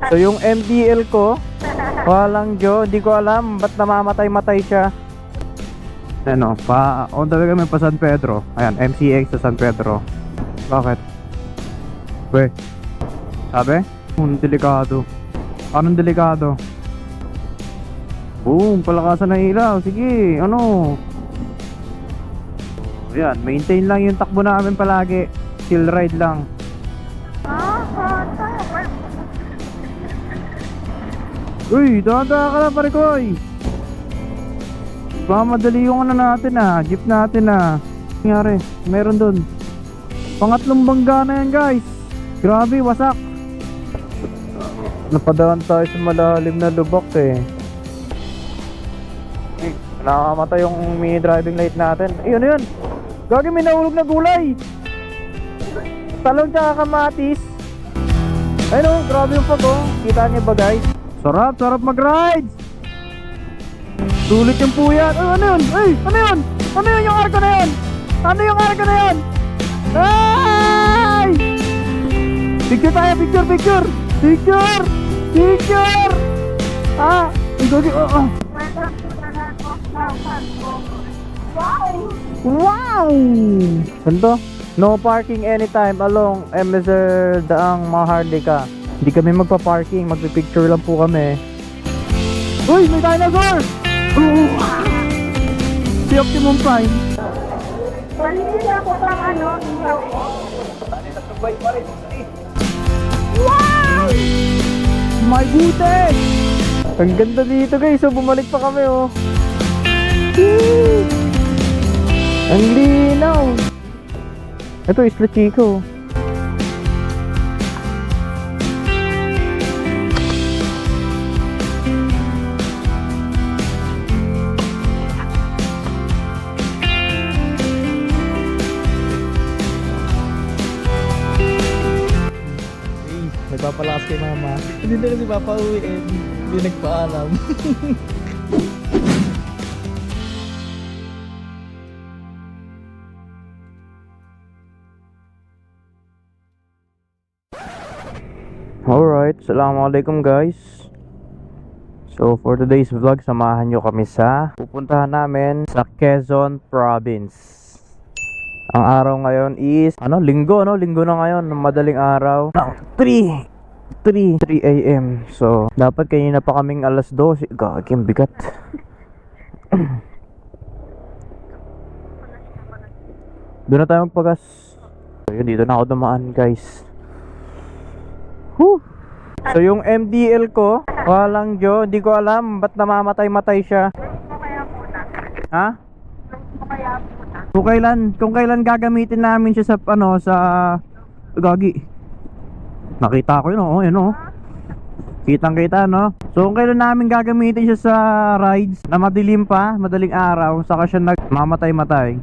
So yung MDL ko, walang Diyo, hindi ko alam ba't namamatay-matay siya. Ano, on the way kami pa San Pedro. Ayan, MCX sa San Pedro. Bakit? Weh, sabi? Delikado. Anong delikado? Boom, palakasan ng ilaw. Sige, ano? Ayan, maintain lang yung takbo namin palagi. Chill ride lang. Uy, dahan-dahan ka na pare ko. Baka madali yung ano natin jeep natin nangyari, meron dun. Pangatlong bangga na yan guys. Grabe, wasak. Napadaan tayo sa malalim na lubak Nakamatay yung mini driving light natin. Ayun yun. Gagi, may nahulog na gulay. Talong tsaka kamatis. Ayun grabe yung pag Kita niyo ba guys? Sarap mag-ride. Sulit yung puyan. Ano yun? Ay, ano yun? Ano yun yung arko na yun? Ano yung arko na yun? Ay! Picture tayo, picture! Wow! Ganto? No parking anytime along MSR Daang Maharlika. Hindi kami magpa-parking, magpipicture lang po kami. Uy, may dinosaur! Si Optimum Prime. Wow! My goodness! Ang ganda dito guys, so bumalik pa kami Ang linaw. Ito, Isla Chico. Nagpapalakas kay mama. Hindi na kasi papauwiin. Hindi nagpaalam. Alright, assalamualaikum guys. So for today's vlog, samahan nyo kami sa pupuntahan namin sa Quezon Province. Ang araw ngayon is linggo na ngayon, madaling araw ng 3 AM. So dapat kanina pa kaming alas 12. Gaging bigat. Doon na tayo magpagas. So yun, dito na ako dumaan guys. So yung MDL ko, walang Diyo, hindi ko alam ba't namamatay-matay siya. Ha? Kung kailan gagamitin namin siya sa gagi. Nakita ko yun Kitang-kita So kung kailan namin gagamitin siya sa rides na madilim pa, madaling araw, saka siya nagmamatay-matay.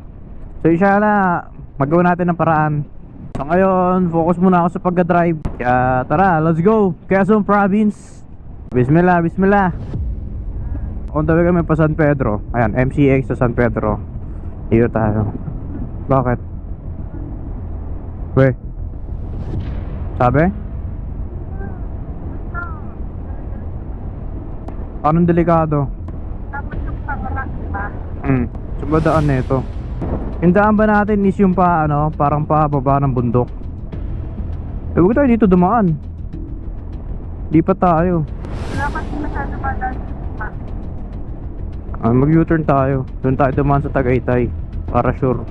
So inshallah, magawa natin ng paraan. So ngayon, focus muna ako sa pagdadrive. Kaya tara, let's go! Quezon Province. Bismillah. On the way kami pa San Pedro. Ayan, MCX sa San Pedro. Dito tayo. Bakit? Weh, sabi? Anong delikado? Saan daan na ito? Yung daan ba natin is yung parang pababa ng bundok? Huwag tayo dito dumaan. Di pa tayo. Mag U-turn tayo. Doon tayo dumaan sa Tagaytay para sure.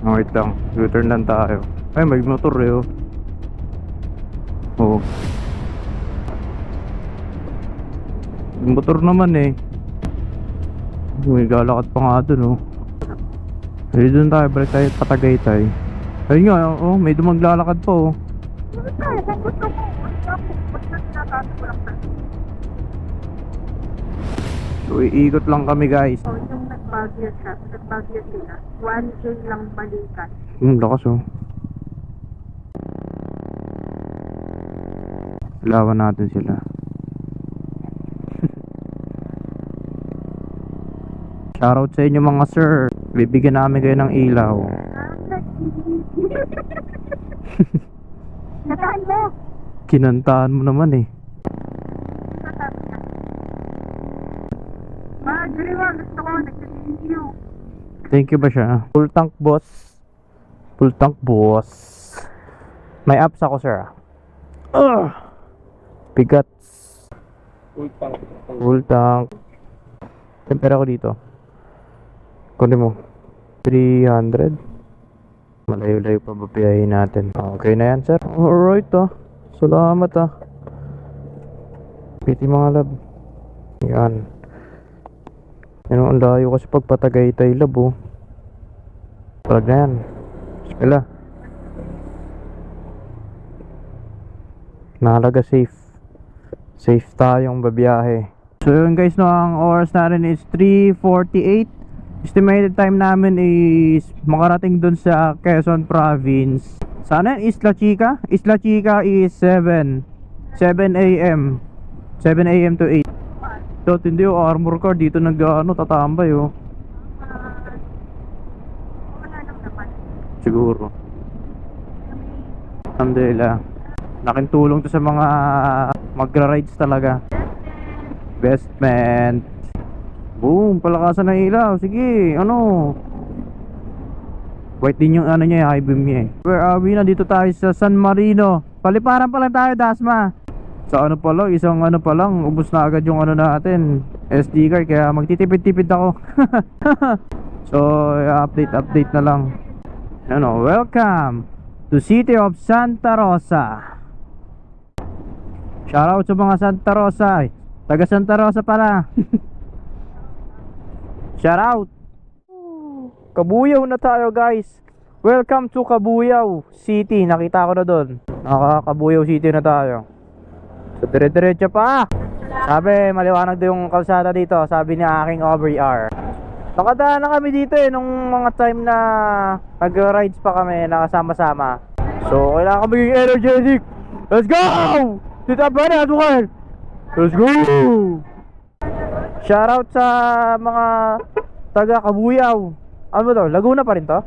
Wait lang, U-turn lang tayo. Ay, may motor Oo. May motor naman May galakad pa nga dun Ay, dun tayo, balik tayo sa Tagaytay. Ayun nga, may dumaglalakad pa So iikot lang kami guys. Yung nagbagyo sila 1K lang balikan. Lakas lawan natin sila. Shoutout sa inyo mga sir. Bibigyan namin kayo ng ilaw. Natahan mo. Kinantahan mo naman eh. Marjorie, gusto ko. Nag-thank you. Thank you ba siya? Full tank boss. Full tank boss. May apps ako sir. Bigat. Full tank. Tempera ko dito. Kunin mo. 300. Malayo-layo pa babiyahin natin. Okay na yan sir. Alright Salamat Piti mga lab. Yan. Yan ang layo kasi pag patagaytay lab Palag na yan. Bismillah. Nahalaga safe. Safe tayong babiyahe. So yun guys ang oras natin is 3:48. Estimated time namin is makarating dun sa Quezon Province. Sana Isla Chica? Isla Chica is 7 a.m. 7 a.m. to 8. So hindi armor car dito tatambay Wala lang naman. Siguro. Alhamdulillah. Laking tulong to sa mga magra-rides talaga. Investment. Boom, palakasan ng ilaw. Sige, white din yung niya, high beam niya Where are we? Nandito tayo sa San Marino. Paliparan pa lang tayo, Dasma. Sa pa lang, isang pa lang, ubos na agad yung natin, SD card, kaya magtitipid-tipid ako. So, update na lang. Welcome to City of Santa Rosa. Shoutout sa mga Santa Rosa. Taga Santa Rosa pala. Shoutout. Kabuyaw na tayo guys. Welcome to Kabuyaw City. Nakita ko na doon. Kabuyaw City na tayo. So dire-diretso pa. Sabi maliwanag daw yung kalsada dito. Sabi ni aking OVR. Nakadaan na kami dito nung mga time na nag-rides pa kami nakasama-sama. So kailangan kami maging energetic. Let's go! Dito ba na ito? Let's go! Shoutout sa mga taga Kabuyaw. Ano to? Laguna pa rin to?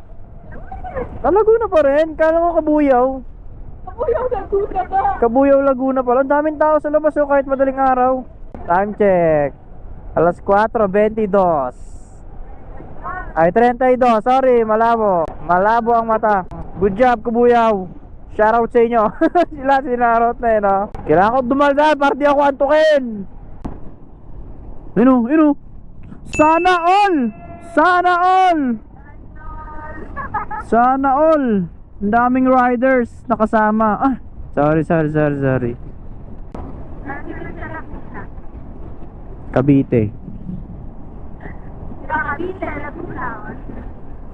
Laguna pa rin? Kala ko Kabuyaw. Kabuyaw, Laguna ba? Kabuyaw, Laguna pa. Ang daming tao sa labas kahit madaling araw. Time check. Alas 4:22. Ay, 32. Sorry, malabo. Malabo ang mata. Good job, Kabuyaw. Shoutout sa inyo. Sila sinarot na no? Kailangan ko dumaldan para di ako antukin. Sana all! Sana all! Sana all! Ang daming riders nakasama. Sorry. Cavite. Cavite, Laguna.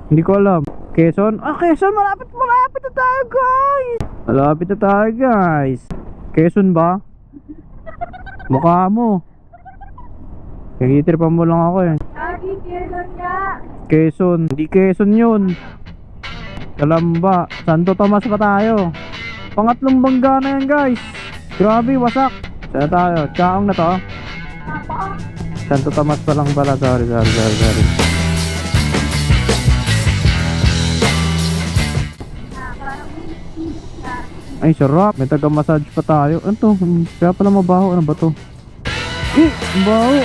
Hindi ko alam. Quezon? Quezon! Malapit na tayo guys! Quezon ba? Mukha mo. Nagitripan mo lang ako Lagi, Quezon nga. Quezon, hindi Quezon yun. Kalamba, Santo Tomas pa tayo. Pangatlong bangga na yan guys. Grabe, wasak. Saan tayo? Chaong na to? Santo Tomas pa lang pala. Sorry. Ay, sarap. May taga-massage pa tayo. Ano to? Kaya pala mabaho. Ano ba to? Baho.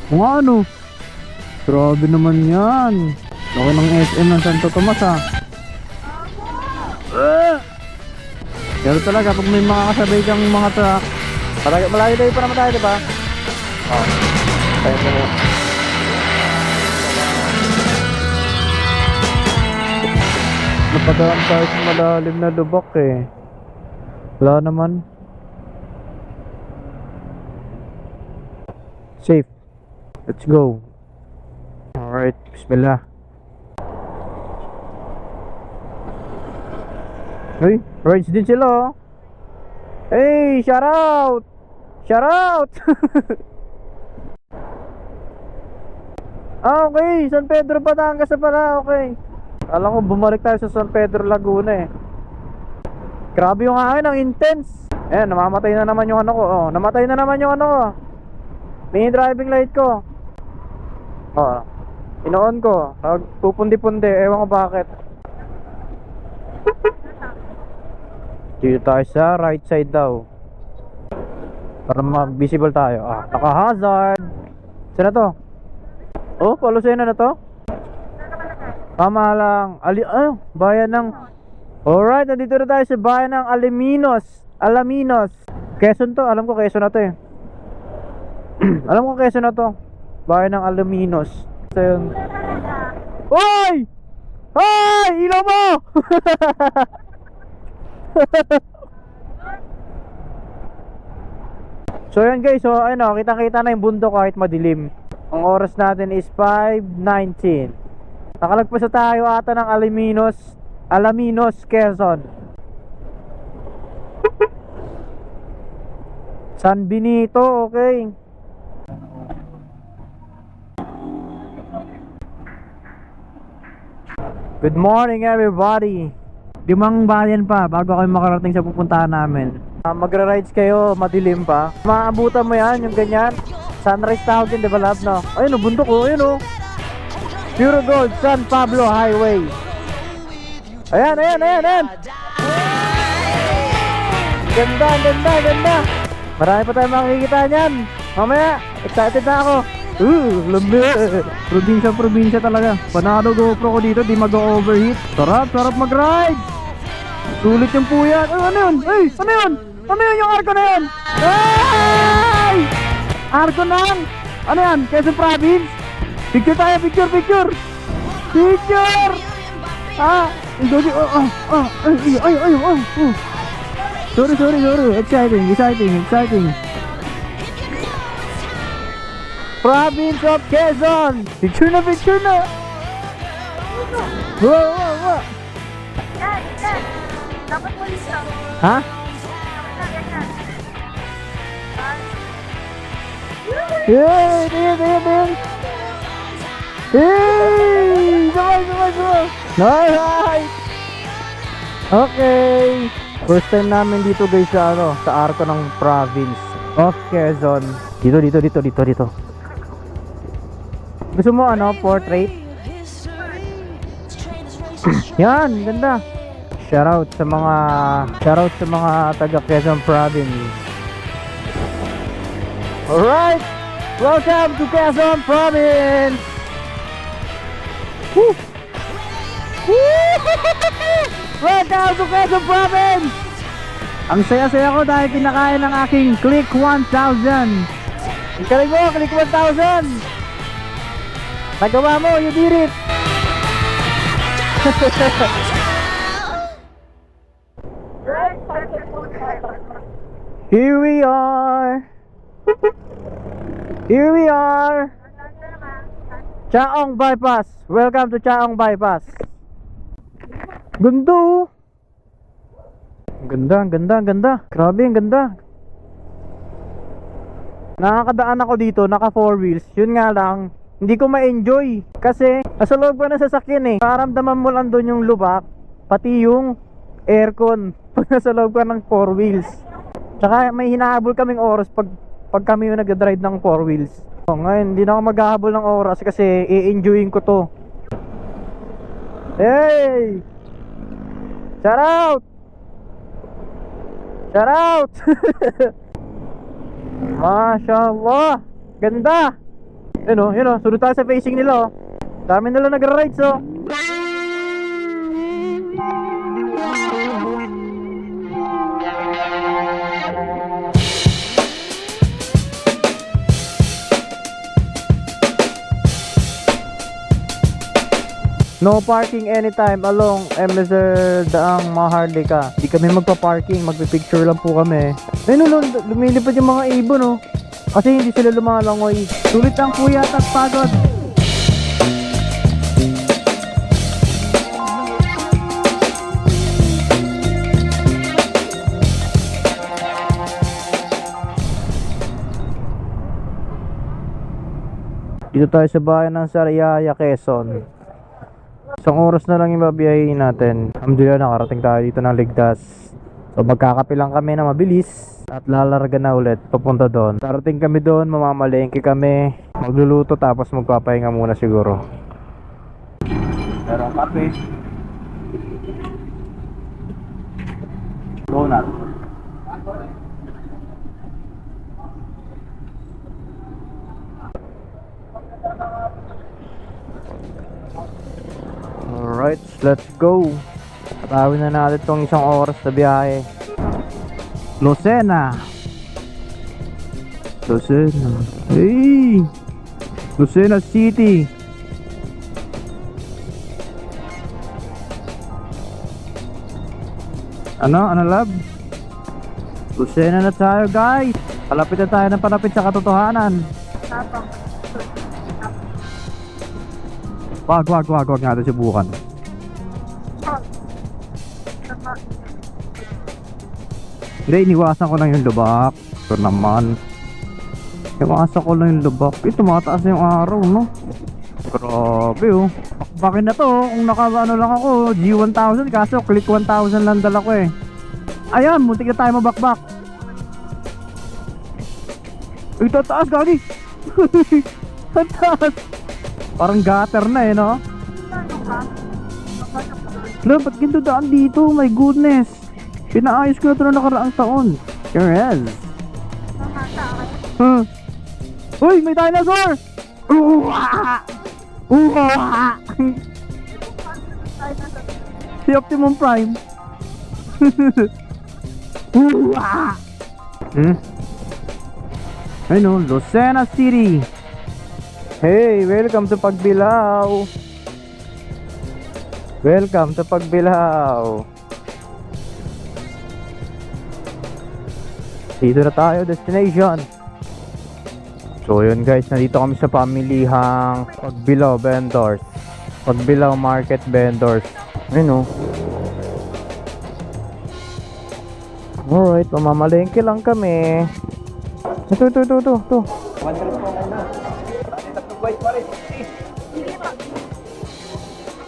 Mga ano? Grabe naman yan. Laki ng SM ng Santo Tomas Pero talaga pag may mga kasabay kang mga truck, malayo tayo pa naman tayo, diba? Tayo mo. Napadaan tayo sa malalim na lubak Wala naman. Safe. Let's go. Alright, bismillah. Hey, rides din sila Hey, shout out! Okay, San Pedro Batangas na pala, okay. Alam ko bumalik tayo sa San Pedro Laguna Grabe yung hangin, ang intense. Namamatay na naman yung namatay na naman yung May driving light ko. Oh. Inoon ko. Pupundi-pundi. Ewan ko bakit. Dito tayo sa right side daw. Para ma-visible tayo. Naka-hazard. Saan na to? Oh, Palusena na to? Tama lang. Bayan ng... Alright, nandito na tayo sa bayan ng Alaminos. Quezon to. Alam ko Quezon na to eh. Alam ko Quezon na to. Bayan ng Alaminos. So yun. Hoy! Hoy! Ilaw mo! So yan guys, so ano, kita-kita na yung bundok kahit madilim. Ang oras natin is 5:19. Nakalagpas na tayo ata ng Alaminos, Quezon. San Benito, okay. Good morning everybody. 5 bayan pa bago kayo makarating sa pupuntahan namin. Magra-rides kayo, madilim pa. Maabutan mo yan, yung ganyan. Sunrise tawag din, di ba lab, no? Ayun o, bundok o, ayun o. Pure Gold, San Pablo Highway. Ayan. Ganda. Marami pa tayong makikita niyan. Mamaya, excited na ako. Lambi. Probinsya talaga. Panalo GoPro ko dito, di mag-overheat. Sarap mag-ride. Sulit yung puyat. Ano yun? Ano yun yung arko na yun? Ay! Arko ng? Ano yan? Quezon Province? Picture tayo, picture! Sorry. Exciting. Province of Quezon! Picture na! Wow! Yan. Dapat walis lang. Ha? Ganyan. Tingin! Sabay! Alright! Okay! First time namin dito guys sa arko ng province of Quezon. Dito. Gusto mo portrait? Yan, ganda. Shoutout sa mga taga Quezon Province. Alright! Welcome to Quezon Province! Woo! Welcome to Quezon Province! Ang saya-saya ko dahil kinakain ng aking Click 1000. Ikalig mo, Click 1000! Nagawa mo, you did it! Here we are. Chaong Bypass. Welcome to Chaong Bypass. Ganda. Ganda. Grabe, ang ganda. Nakakadaan ako dito, naka 4 wheels. Yun nga lang, hindi ko ma-enjoy. Kasi, nasa loob ka ng sasakyan eh. Paramdaman mo lang doon yung lubak, pati yung aircon. Pag nasa loob ka ng 4 wheels. Tsaka may hinahabol kaming oras pag kami yung nag-drive ng 4 wheels. Ngayon, hindi na ako maghahabol ng oras kasi i-enjoyin ko to. Hey! Shout out! Mashallah! Ganda! Yun o, sunod tayo sa facing nila dami nila nagra-rides No parking anytime along MSR Daang Maharlika. Hindi kami magpa-parking, magpipicture lang po kami. Lumilipad yung mga ibon kasi hindi sila lumalangoy. Sulit ang puyat at pagod. Dito tayo sa bayan ng Sariaya, Quezon. Isang oras na lang yung babiyahin natin. Alhamdulillah, nakarating tayo dito ng ligtas. So magkakape lang kami na mabilis. At lalarga na ulit papunta doon. Darating kami doon, mamamalengke kami, magluluto tapos magpapahinga muna siguro. Pero kape, donut. Alright, let's go. Patawin na natin itong isang oras na biyahe. Lucena. Hey! Lucena City. Ano love? Lucena na tayo guys. Palapit na tayo ng palapit sa katotohanan. Wag natin subukan. Hindi, iniwasan ko lang yung lubak. Ito naman. Iniwasan ko lang yung lubak. Tumataas na yung araw, no? Grabe, oh. Bakit na to? Kung naka-ano lang ako, G1000, kaso click 1000 lang dala ko eh. Ayan, muntik na tayo mabakbak. Uy, tataas, gagi. Tataas. Parang gutter na eh, no? Alam, ba't ganito daan dito? My goodness. Pinaayos ko na ito na nakaraang taon. Yes. Uy, may dinosaur! Si Optimum Prime. Ay no, Lucena City. Hey, welcome to Pagbilao. Welcome to Pagbilao. Dito na tayo, destination. So yun guys, nandito kami sa pamilihang Pagbilao vendors. Pagbilao market vendors. Ayun o. Alright, mamamalengke lang kami. Ito.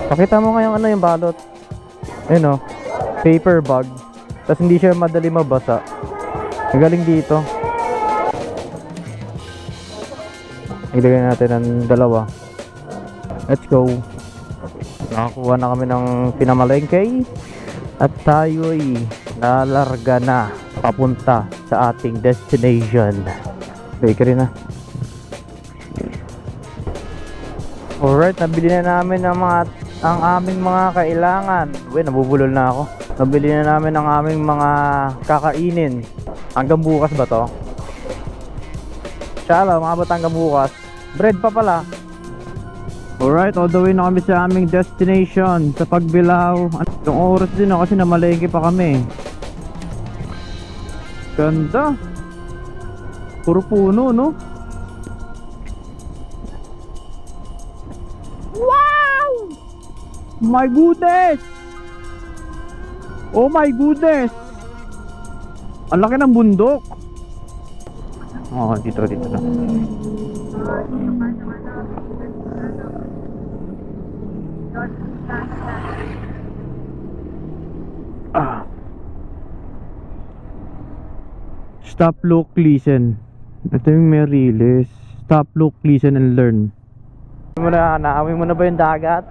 Pakita mo ngayong ano yung balot. Ayun o, paper bag. Tapos hindi siya madali mabasa. Magaling dito. Ilagay natin ang dalawa. Let's go. Nakakuha na kami ng pinamalengke. At tayo'y lalarga na papunta sa ating destination. Bakery na. Alright, nabili na namin ang aming mga kailangan. Uy, nabubulol na ako. Nabili na namin ang aming mga kakainin. Hanggang bukas ba to? Shala, mga bata hanggang bukas. Bread pa pala. Alright, all the way na kami sa aming destination sa Pagbilao. Itong oras din kasi namalengke pa kami. Ganda. Puro puno, no? Wow! My goodness! Oh my goodness! Ang laki ng bundok. Oh, dito na. Stop, look, listen. Ito yung Meriles. Stop, look, listen, and learn. Naamoy mo na ba yung dagat?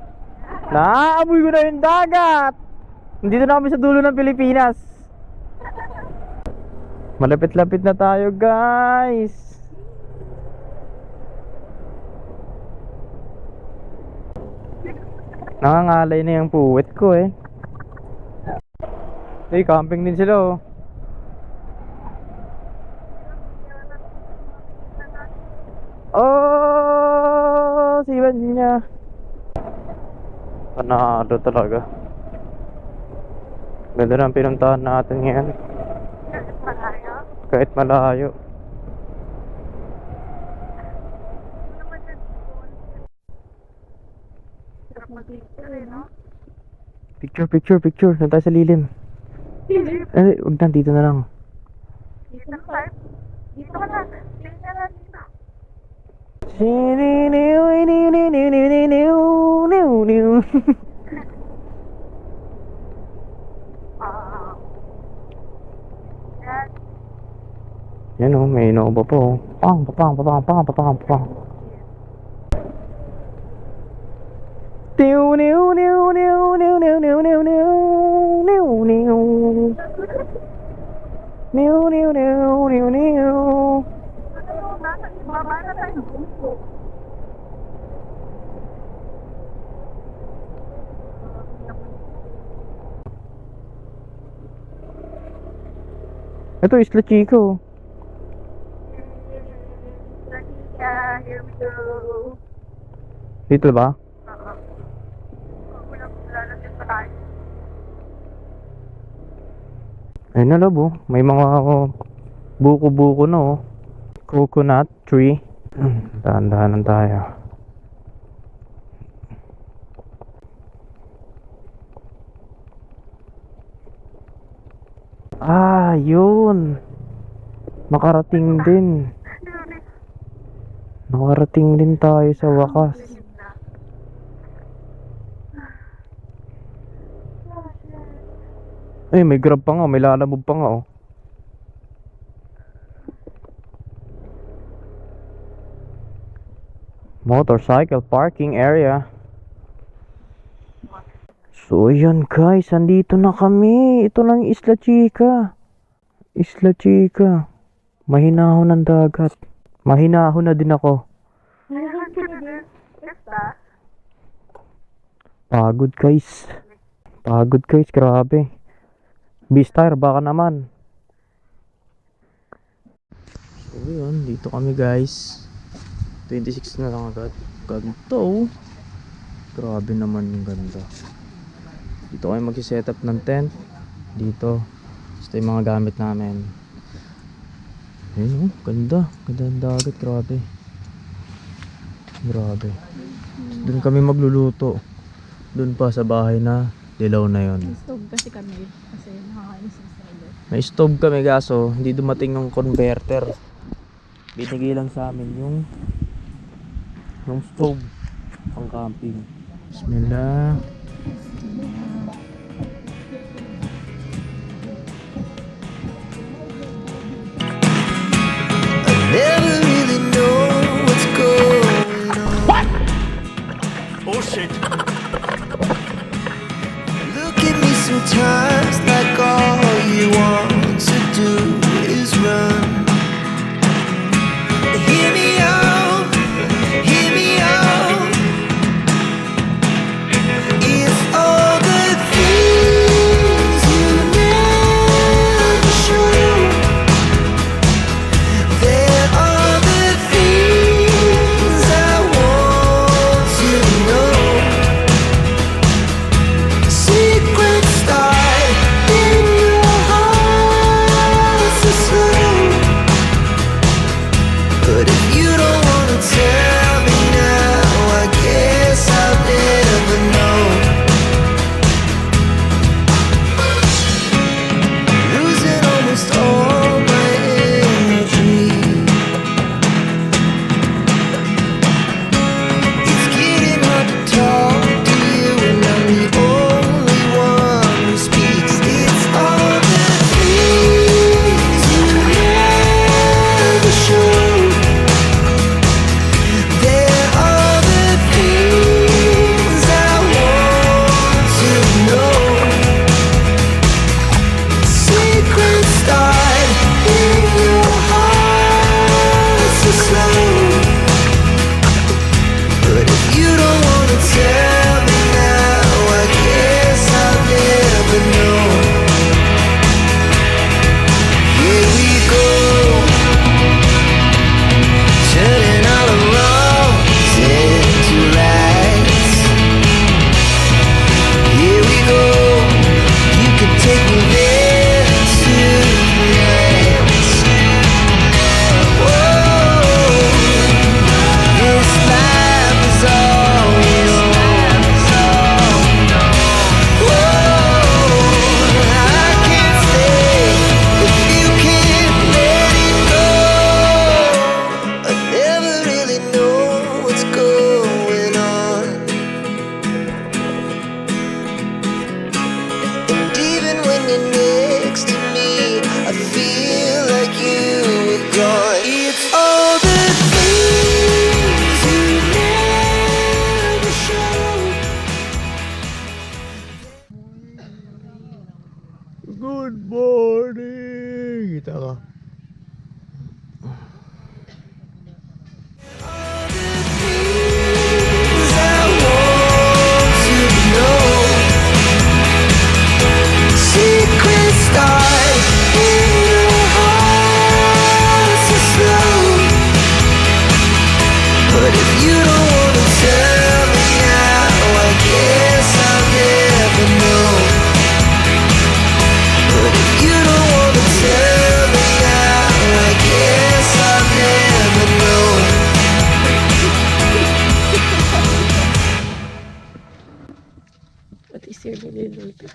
Naamoy ko na yung dagat! Nandito na kami sa dulo ng Pilipinas. Malapit-lapit na tayo, guys. Nakangalay na yung puwet ko eh. Hey, camping din sila oh. Oh, siwan niya. Panalo talaga. Ganda ng pinuntahan natin ngayon. Kahit malayo. Picture. Saan tayo sa lilim? Eh, huwag na, dito na lang. Dito ka na. Dito na dito. Ayun, may Innova po. Pang, papang, papang, papang, papang, papang. Niu, niu, niu, niu, niu, niu, niu, niu, niu, niu, niu. Niu, niu, niu, niu, niu. Nasa ibaba na tayo. Ito, Isla Chico. Yeah, here we go. Dito ba? Lalapit pa tayo. Ayun na labo. May mga buko-buko na oh. Coconut tree. Dahan-dahanan tayo. Ah, yun. Nakarating din. Nakarating din tayo sa wakas. Eh, may grab pa nga. May lalamove pa nga oh. Motorcycle parking area. So yun guys, andito na kami. Ito lang Isla Chica. Isla Chica. Mahinahon ng dagat. Mahinahon na din ako. Meron ka na din. Basta. Pagod guys. Pagod guys, grabe. Beastar, baka naman. So yun, dito kami guys. 26 na lang agad. Ganda oh. Grabe naman yung ganda. Dito kami mag-setup ng tent. Dito. Ito yung mga gamit namin. Ayun oh, ganda. Ganda ng dagat, grabe. Grabe. Doon kami magluluto. Doon pa sa bahay na dilaw na yon. Stove kasi kami. Kasi nakakainis yung stove. May stove kami kaso hindi dumating yung converter. Binigay lang sa amin yung stove pang camping. Bismillah. Never really know what's going on. Oh shit. Look at me sometimes like all you want to do is run. Hear me out, hear me out. If all the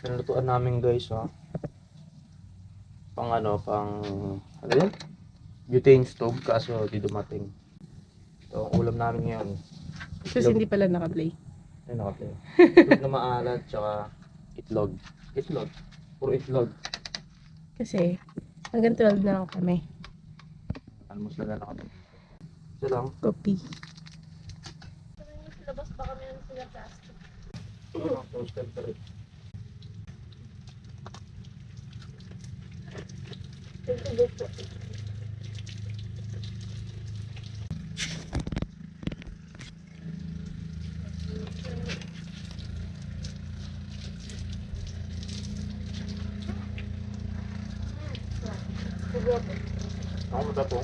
Nalutuan namin guys, oh. Pang ano yun? Butane stove, kaso di dumating. Ito, ang ulam namin ngayon. Kasi hindi pala naka-play. Ay, nakaplay. Itlog na maalat, tsaka itlog. Itlog. Puro itlog. Kasi hanggang 12 na lang kami. Almost na nakapag. Ito lang. Kopi. Labas pa kami ng sila plastic. Toasted pa rin. Ako ba po?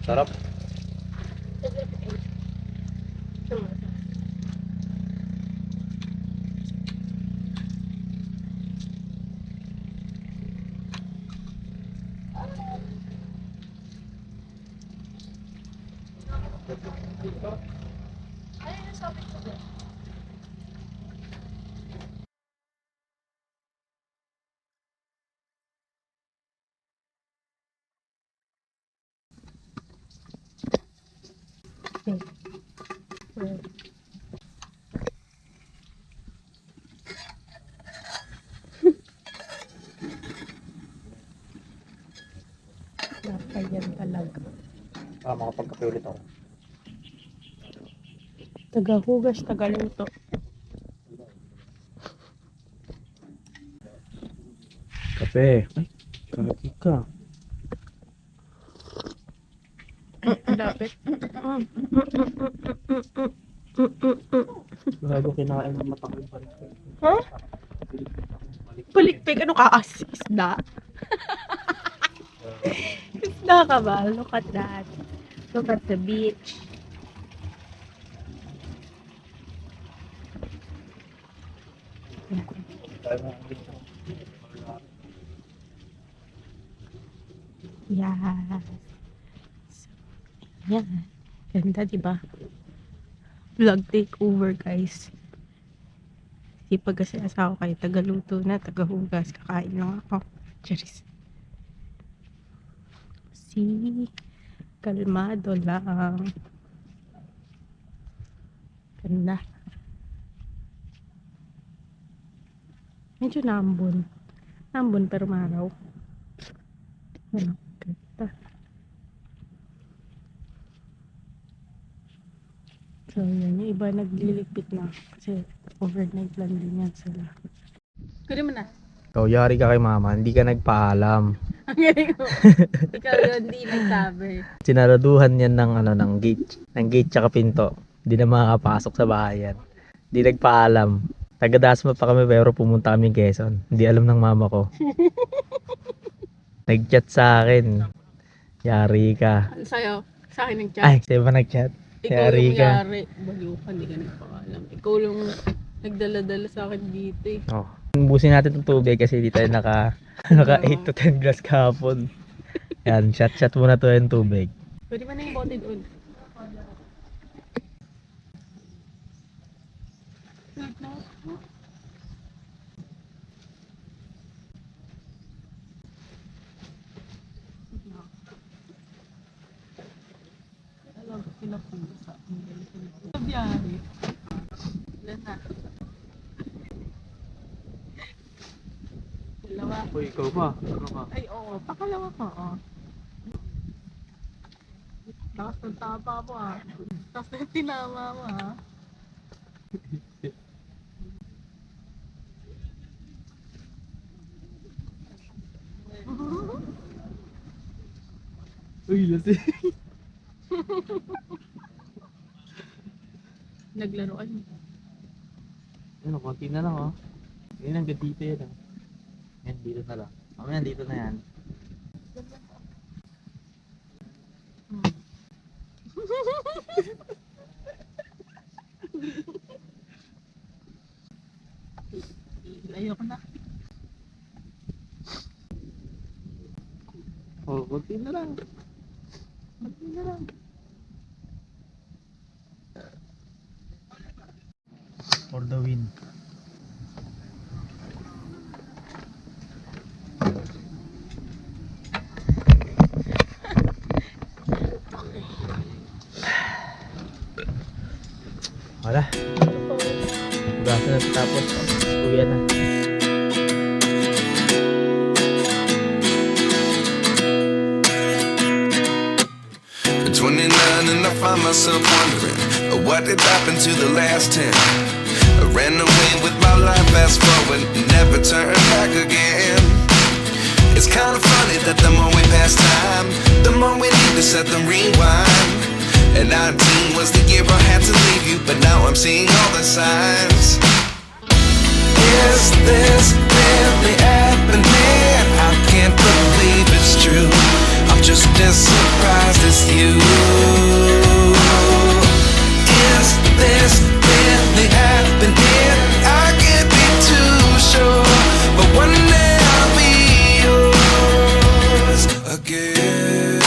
Sarap. Napayan talaga. Makapagkape ulit ako. Tagahugas, tagaluto. Kape. Ay, kaki ka. Lapit. Bago kinain ng matakal pa rin. Ha? Palikpik, ano ka? Isda? Isda ka ba? Look at that. Look at the beach. Yes. So, yan. Ganda, diba? Vlog takeover, guys. Sipag kasi asawa kayo, tagaluto na, tagahugas, kakain lang ako. Charis. Si kalmado lang. Ganda. Medyo nambon. Nambon pero maraw. Ano, ganda. So, yan. Yung iba nagliligpit na. Kasi overnight lang din yan sila. Kunin mo na. Ikaw, yari ka kay mama, hindi ka nagpaalam. Ang galing mo. Ikaw yun, di nagsabi. Sinaraduhan yan ng gate tsaka pinto. Hindi na makakapasok sa bahay yan. Hindi nagpaalam. Taga-Dasma pa kami pero pumunta kami Quezon. Hindi alam ng mama ko. Nag-chat sa akin. Yari ka. Ano sa'yo? Sa akin nag-chat. Ay, sa'yo ba nag-chat? Ikaw Yari yung ka. yari. Baliw ka, hindi ka nagpakalam. Ikaw yung nagdala-dala sa akin dito eh. Oh. Busin natin ng tubig kasi hindi tayo naka 8 to 10 glass kahapon. Yan, shot muna to yung tubig. Pwede ba na yung bote doon? Alam ko sila po sa biyahe. Ilan na? Dalawa. Uy, ikaw pa. Ano ka? Ay, oo. Pakalawa ka, oh. Takas ng tapa mo, ah. Takas ng tinama mo, ah. Uy, lasi. Naglaruan. Ano, konti na lang oh. Yun ang dito yan oh. Yan, dito na lang. Mamaya dito na yan. Ayoko na. Oh, konti na lang. Konti na lang. For the win. Wala. Hugasan na tapos. Uwi na. At 29 and I find myself wondering what did happen to the last 10. I ran away with my life, fast forward, never turn back again. It's kind of funny that the more we pass time, the more we need to set them rewind. And 19 was the year I had to leave you, but now I'm seeing all the signs. Is this really happening? I can't believe it's true. I'm just as surprised as you. Is this really happening? I can't be too sure, but one day I'll be yours again.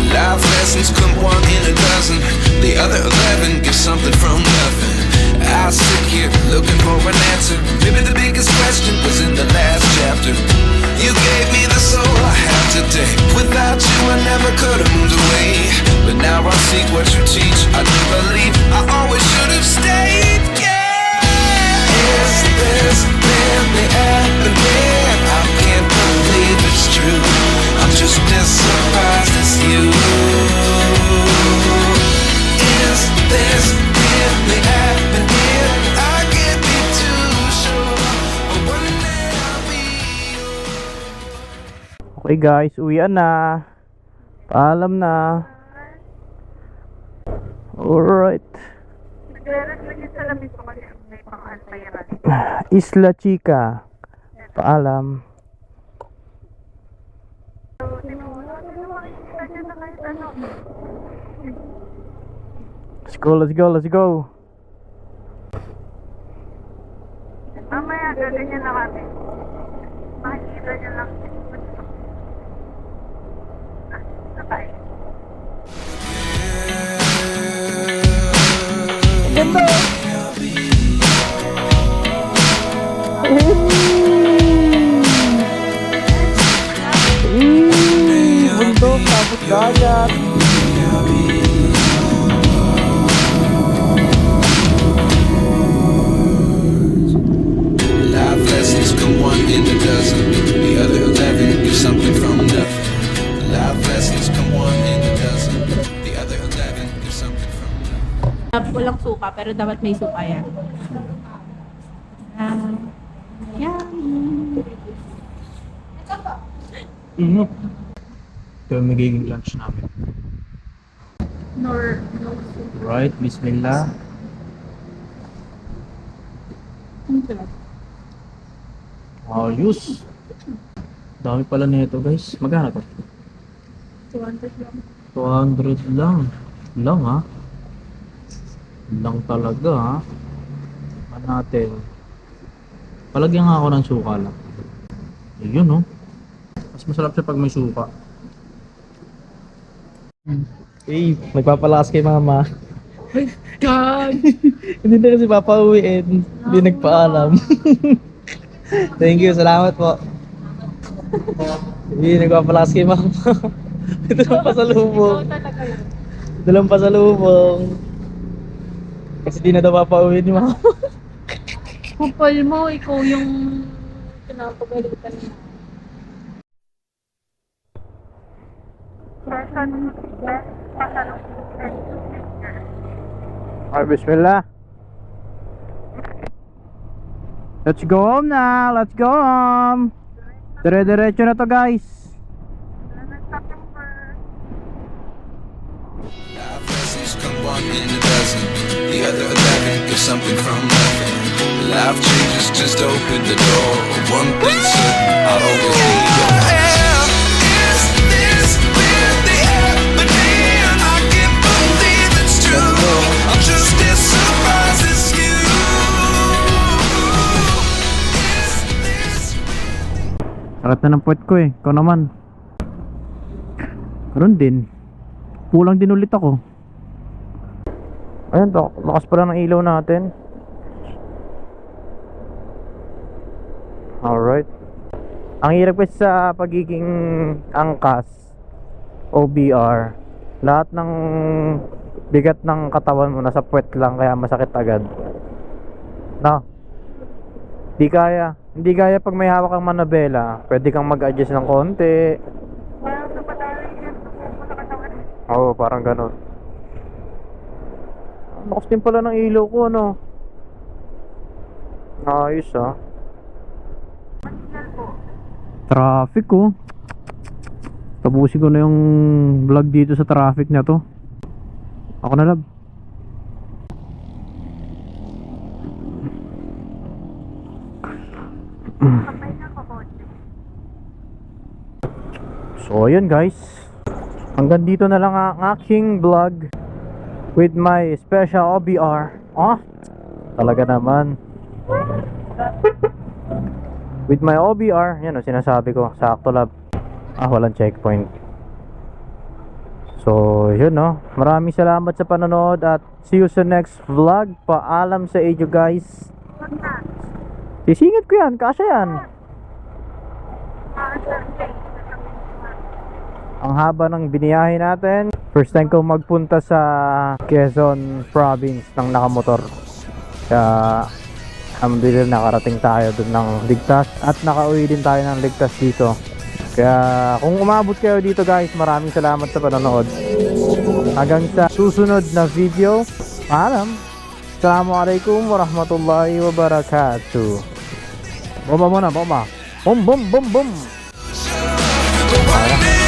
Life lessons come one in a dozen. The other 11 give something from nothing. I sit here looking for an answer. Maybe the biggest question was in the last chapter. You gave me the soul I have today. Without you I never could have moved away. But now I see what you teach. I do believe I always should have stayed. Yeah. Is this really happening? I can't believe it's true. I'm just as surprised as you. Is this really happening? I can't be too sure, but one day I'll be yours. Okay guys, uwian na. Paalam na. Alright. Isla Chica. Paalam. Let's go, let's go, let's go. Mamaya, gaganyan na kami. Makikita niyo lang. Bye. Bundok, tapos dagat. Life lessons come one in a dozen. The other 11 give something from nothing. Life lessons come one in a dozen. The other 11 give something from nothing. Walang suka, pero dapat may suka yan. Yummy! Ito yung magiging lunch namin. No Right, bismillah. suka. Ayos. Dami pala nito guys. Magkano to? 200 lang. 200 lang. Lang ha. Lang talaga ha. Ano natin? Palagyan nga ako ng suka lang. Yun no. Mas masarap siya pag may suka. Hey, nagpapalakas kay mama. God! Hindi na kasi papauwiin. Hindi nagpaalam. Thank you, salamat po. Hindi, nagpapalakas kay mama. Ito lang pasalubong. Talaga yun. Ito lang pasalubong. Kasi di na daw papauwiin ni mama. Kupal mo, ikaw yung pinapagalitan mo. Alright, bismillah. Let's go home na. Let's go home. Dire-diretso na to guys. Life lessons come one in a dozen. The other 11 give something from nothing. Life changes just open the door. One thing certain, I'll always be yours. Is this really happening? I can't believe it's true. I'm just as surprised as you. Is this Karat na ng puwet ko eh. Ikaw naman. Karoon din. Pulang din ulit ako. Ayun to. Lakas pala ng ilaw natin. Alright. Ang hirap kasi sa pagiging angkas, OBR, lahat ng bigat ng katawan mo nasa puwet lang kaya masakit agad. No? Hindi kaya pag may hawak kang manabela, pwede kang mag-adjust ng konti. Parang napadali yan mo sa katawan. Oo, parang ganun. Lakas din pala ng ilaw ko, ano? Ayos, ah. Traffic, oh. Tapusin ko na yung vlog dito sa traffic na to. Ako na, lab. Kapay na ko konti. So ayun guys, hanggang dito na lang ang aking vlog with my special OBR. Talaga naman. With my OBR, yan o sinasabi ko, sakto lab. Walang checkpoint. So yun no, maraming salamat sa panonood at see you sa next vlog. Paalam sa inyo guys. Sisingit ko yan, kasya yan. Ang haba ng biniyahe natin. First time ko magpunta sa Quezon Province ng nakamotor. Kaya alhamdulillah nakarating tayo dun ng ligtas. At nakauwi din tayo ng ligtas dito. Kaya kung umabot kayo dito guys, maraming salamat sa panonood. Hanggang sa susunod na video. Paalam. Assalamualaikum warahmatullahi wabarakatuh. Bomba muna, bomba. Bom, bom, bom, bom. But one day